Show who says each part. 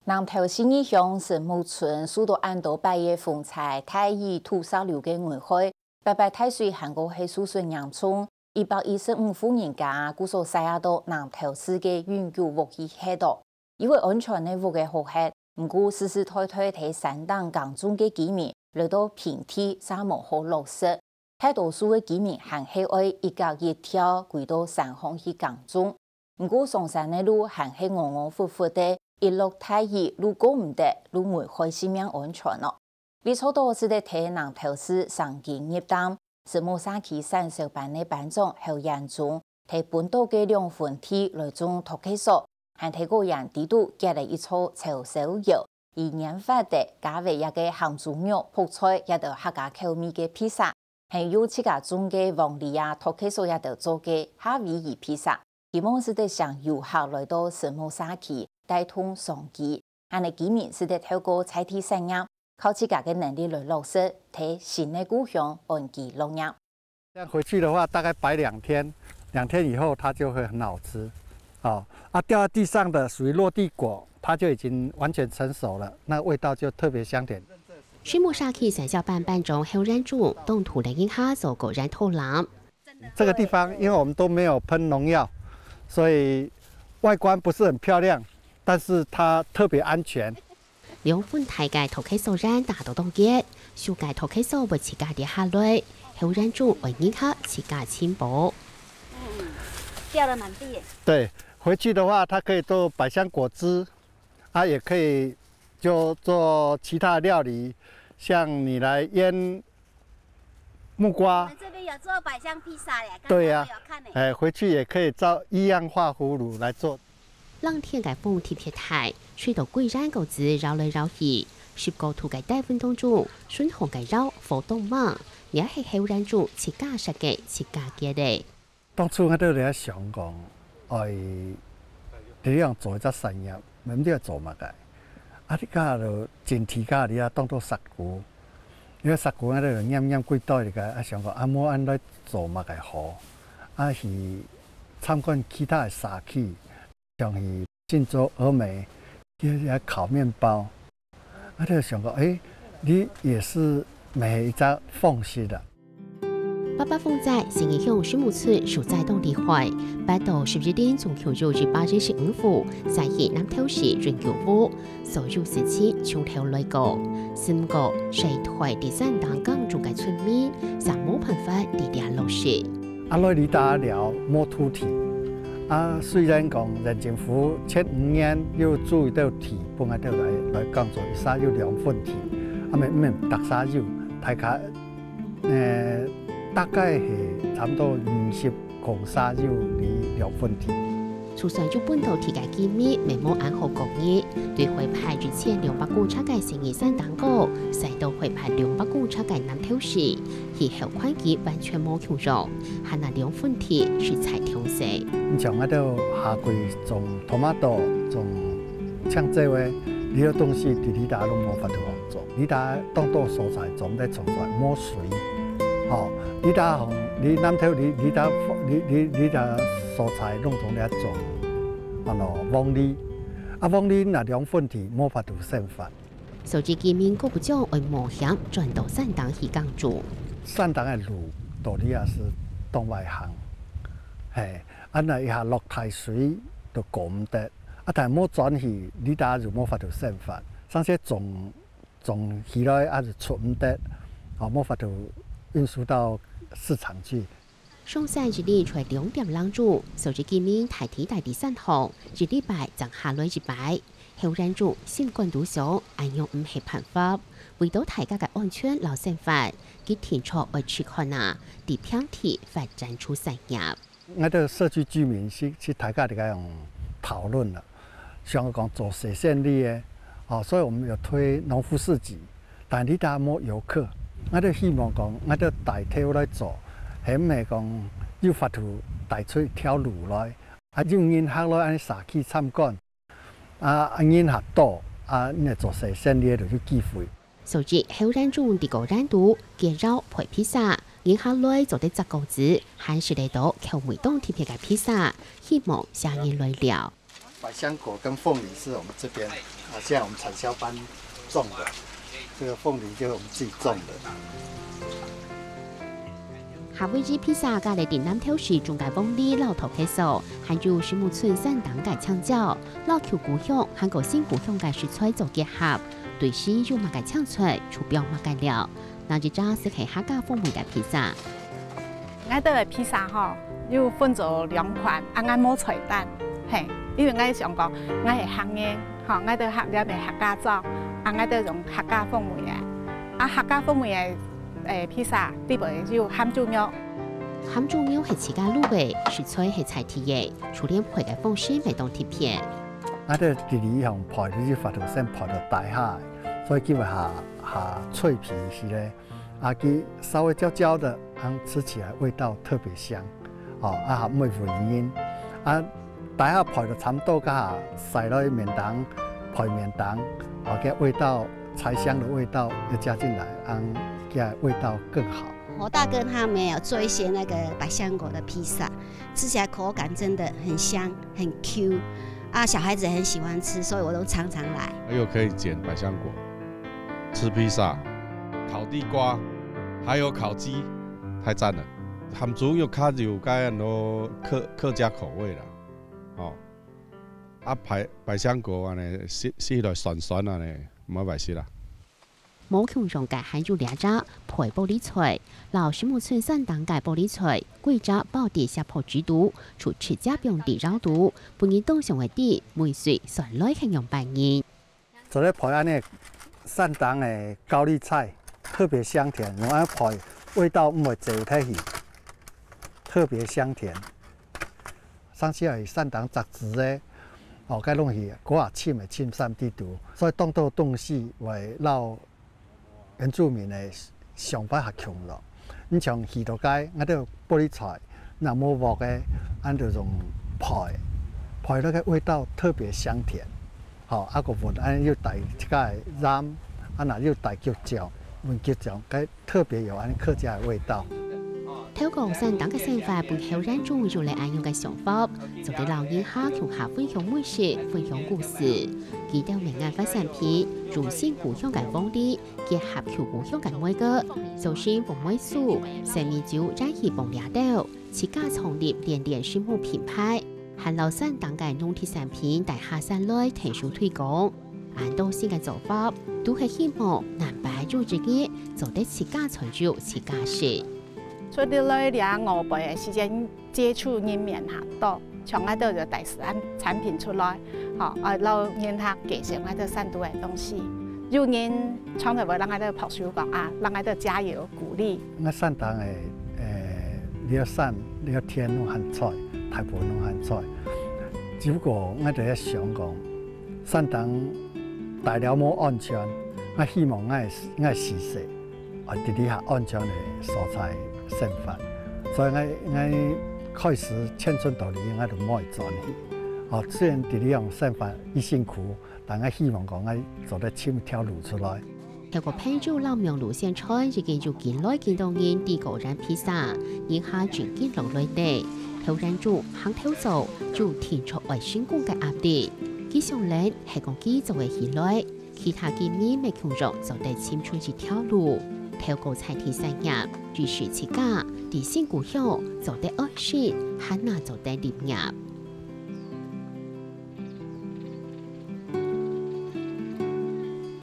Speaker 1: 南投市义乡神木村数度按到8月风采太乙土沙流嘅外海，白白太水韩国系数顺洋葱125户人家，故所晒下到南投市嘅永久活气海度，因为安全嘅活嘅好海，唔过世世代代睇山党港中嘅居民嚟到平地沙漠好落实，大多数嘅居民还係愛一格一條歸到山方去港中，唔過上山嘅路還係戇戇乎乎的。一路太熱，路過唔得，路危害生命安全咯。你初到是在睇南投市上建業單，是冇三期三小班的班長後嚴重，睇本島嘅兩分體來種托基所，還睇個人地度夾了一撮臭手油，而研發的加為一個鹹豬肉泡菜，一道客家口味嘅披薩，還有自家種嘅黃梨啊托基所一道做嘅夏威夷披薩，希望是得向遊客來到神木沙期。帶通上機，但係居民是得透過採地產業，靠自家嘅能力來落實，睇新的故鄉安居樂業。
Speaker 2: 這樣回去的話，大概擺2天，2天以後它就會很好吃。掉在地上的屬於落地果，它就已經完全成熟了，那味道就特別香甜。
Speaker 3: 水木沙期3小班班中後染種，動土嚟影下就果然透藍。
Speaker 2: 這個地方因為我們都沒有噴農藥，所以外觀不是很漂亮。但是它特別安全。
Speaker 3: 兩款大嘅土基所染達到凍結，小嘅土基所會自家跌下來，後染種為影響自家輕薄。
Speaker 4: 掉了滿地。
Speaker 2: 對，回去的話，它可以做百香果汁，也可以就做其他料理，像你來醃木瓜。
Speaker 4: 我們這邊有做百香披薩咧。
Speaker 2: 對呀、回去也可以照一樣化葫蘆來做。
Speaker 3: 冷天嘅風特別大，吹到鬼染狗子繞來繞去，10個土嘅大運動中，順紅嘅繞火動猛，也係後染種自家設計自家嘅咧。
Speaker 2: 當初我都喺想講，點樣做一隻產業，唔知要做乜嘅。啲家就前提家啲當到實股，因為實股咧就啱幾多嚟嘅，想講冇按來做乜嘅好，去參觀其他嘅社區。像是晉州、峨眉，也烤麵包，就想過，你也是每一隻縫隙的。
Speaker 3: 8八風仔成日向水木村所在當地海，8到11點從橋入至8月15號，在以南投市永久屋，所有事情從頭來過。3個社會第3黨港中嘅村民，就冇辦法地點落實。
Speaker 2: 來你打了冇土地。雖然講人政府前5年要注意到地，本來都來講做沙有2分地，唔特沙有，大家大概係差唔多20公沙有2分地。
Speaker 3: 除咗要本土地嘅機密，未冇按好講嘢，對會派2200公尺嘅成二山蛋糕，使到會派200公尺嘅南投市，氣候環境完全冇調整，係那2分地是才調整。
Speaker 2: 你像我都下季種tomato、種像這位，呢個東西喺呢度都冇法度做，呢度當多蔬菜種得種出來冇水，呢度紅，你南投呢度蔬菜弄種嚟種，黃梨，黃梨那2分地冇法度生發。
Speaker 3: 所以居民個不將為冒險轉到山黨去耕種。
Speaker 2: 山黨嘅路到底也是東外行，那一下落太水就過唔得，但係冇轉去，呢度就冇法度生發，甚至種起來就出唔得，冇法度運輸到市場去。
Speaker 3: 上山一年才2點冷住，所以居民大體大地3項，一禮拜就下來1擺。後染種新冠毒素，按用唔係辦法，為到大家嘅安全留生活，佢提出為去看啊，地平地發展出產業。
Speaker 2: 我哋社區居民是大家嚟講討論啦，想講做社線啲嘅，所以我們有推農夫市集，但係呢度冇遊客，我哋希望講我哋大體來做。係咪講要發圖帶出一條路來，要人客來安社區參觀，人客多，你做社線啲就有機會。
Speaker 3: 所以後染種地個染度，介紹配披薩，人客來做啲雜果子，還是嚟到口味當特別嘅披薩，希望下人來了。
Speaker 2: 百香果跟凤梨是我们这边现在我们产销班种的，这个凤梨就是我们自己种的。
Speaker 3: 夏威夷披萨咖喱点南挑市中介鳳梨老頭嘅數，還有水木村山等嘅香蕉、老橋故鄉、韓國新故鄉嘅食材做結合，對是用乜嘅香菜，除標乜嘅料，嗱一隻是係客家風味嘅披薩。
Speaker 5: 我哋嘅披薩吼，有分做兩款，我冇菜單，係，因為我想講，我係客嘅，吼，我哋客家嘅客家做，我哋用客家風味嘅，客家風味嘅。披薩裏邊有鹹豬肉，
Speaker 3: 鹹豬肉係自家滷嘅，食材係菜體嘅，處理配嘅方式咪當貼片。
Speaker 2: 我哋地理用配啲發條線配到大下，所以叫佢下脆皮是咧，佢稍微焦焦的，吃起來味道特別香，下每乎煙，大下配到差唔多下洗落去麵檔，配麵檔，嘅味道菜香的味道要加進來，味道更好。
Speaker 4: 侯大哥他们有做一些那个百香果的披萨，吃起来口感真的很香，很 Q 小孩子很喜欢吃，所以我都常常来。
Speaker 6: 又可以捡百香果，吃披萨，烤地瓜，还有烤鸡，太赞了。鹹豬肉較有介很多客家口味啦，百香果呢，食來酸酸啊呢，唔好歹食啦。
Speaker 3: 冇強上嘅還有兩隻配玻璃菜，老水木村山當嘅玻璃菜，貴隻包地下鋪煮肚，除吃家用地繞肚，半年當上嘅啲梅水酸來形容百年。
Speaker 2: 做咧配安尼山當嘅高麗菜，特別香甜，用安配味道唔會濟太去，特別香甜。上次係山當雜質咧，該攏是果啊沁嘅沁山地圖，所以當到東西為撈。原住民的上擺較強咯，你像魚頭街，我哋玻璃菜，那冇鑊嘅，按就用配那個味道特別香甜，個碗按要帶一個ram那要帶腳醬，換腳醬，佢特別有按客家嘅味道。
Speaker 3: 透過山當嘅生法，背後人中用嚟應用嘅想法，就對老人客同下分享美食、分享故事。記得明眼發產品，如新故鄉嘅鳳梨，結合舊故鄉嘅味覺，就是鳳梅酥、生米酒在一幫倆豆，自家創立連連樹木品牌，和老山當嘅農特產品大下山來提出推廣。按到新嘅做法，都係希望南擺做自己，做得自家創造自家食。
Speaker 5: 所以你來倆5倍嘅時間接觸人面下多，從我哋就第時產品出來，老人客介紹我哋山都嘅東西，有人創造為讓我哋拍手講讓我哋加油鼓勵。
Speaker 2: 我山當嘅呢個山呢個天攏很菜，大部分攏很菜，只不過我哋一想講山當大了冇安全，我希望我係試食，地底下安全嘅蔬菜。生法，所以我開始千村道理，我就唔可以轉去。雖然地理用生法伊辛苦，但我希望講我做得簽條路出來。
Speaker 3: 透過配做老苗路線菜，已經就見來見到人地個人披薩，以下轉見落來地，挑人做肯挑做，就填出為成功嘅壓力。基上嚟係講基做嘅起來，其他嘅面未強弱就得簽出一條路。透過菜體產業，注視自家，地新故鄉，做得安心，還能做得立業。